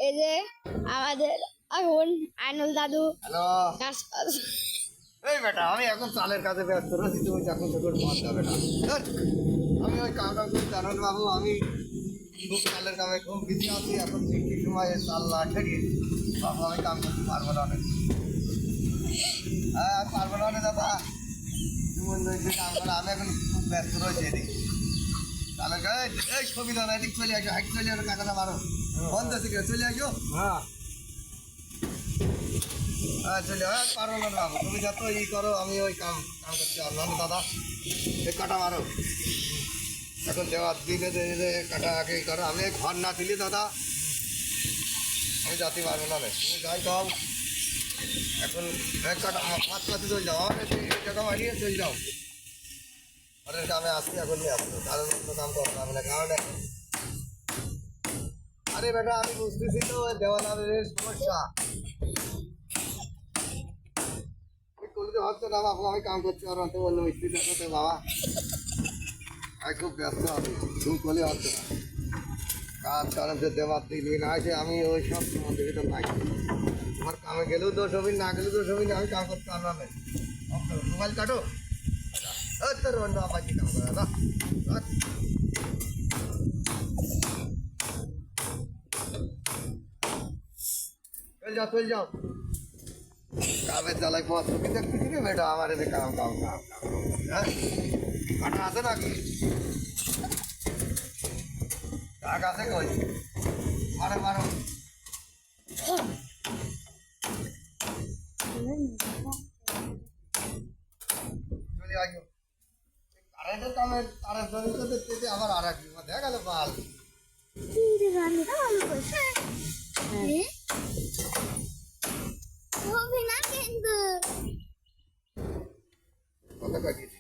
এই যে আমাদের এখন আইনুল দাদু হ্যালো কাজ এই বেটা আমি এখন চালের কাজে ব্যস্ত রয়েছি তুমি যখন তখন বন্ধ বেটা ধুর, আমি ওই কাম টাম করে জানেন বাবু আমি খুব চালের কামে খুব বিজি আছি এখন বৃষ্টির সময় চাল না ছেড়িয়ে বাবু আমি কাম করতে পারবো না অনেক হ্যাঁ আমি পারবো না অনেক দাদা তুমি কাম করো আমি এখন খুব ব্যস্ত রয়েছি এদিকে চালের কাজে এই সুবিধা না এদিক চলে আসো হাইট চলে আসো কাকাটা মারো বন্ধ থেকে চলে আসো হ্যাঁ হ্যাঁ চলে হ্যাঁ পারবো না বাবু তুমি যত ই করো আমি ওই কাম কাম করতে পারবো না দাদা এই কাটা মারো এখন দেওয়ার দিকে কাটা আগে করো আমি এই ঘর না তুলি দাদা আমি যাতে পারবো না রে। তুমি যাই খাও এখন এক কাটা পাঁচ পাতে চলে যাও আমার এই টাকা মারিয়ে চলে যাও ঘরের কামে আসছি এখন নিয়ে আসবো কারণ অন্য কাম করবো না মানে কারণ আরে বেটা আমি বুঝতেছি তো দেওয়ালের সমস্যা করতে হচ্ছে না বাবু আমি কাম করতে পারবো তো বললো মিস্ত্রির সাথে বাবা আমি খুব ব্যস্ত আছি তুমি করলে হচ্ছে না কাজ কারণ যে দেওয়ার দিক না আছে আমি ওই সব তোমাদের ভিতর নাই তোমার কামে গেলেও দোষ হবি না গেলেও দোষ হবি না আমি কাম করতে পারলাম না মোবাইল কাটো তোর অন্য আমার কি কাম করে না চল যাও চল যাও কামের জ্বালায় পথ তুমি দেখতেছি রে বেটা আমার এতে কাম কাম কাম কাম হ্যাঁ কাটা আছে নাকি টাক আছে কই মারো মারো চলে আসো কারেন্টের কামের তারের জমিতে দেখতেছি আবার আর এক দেখা গেল পাল হবে না কিন্তু কত কাটিয়েছি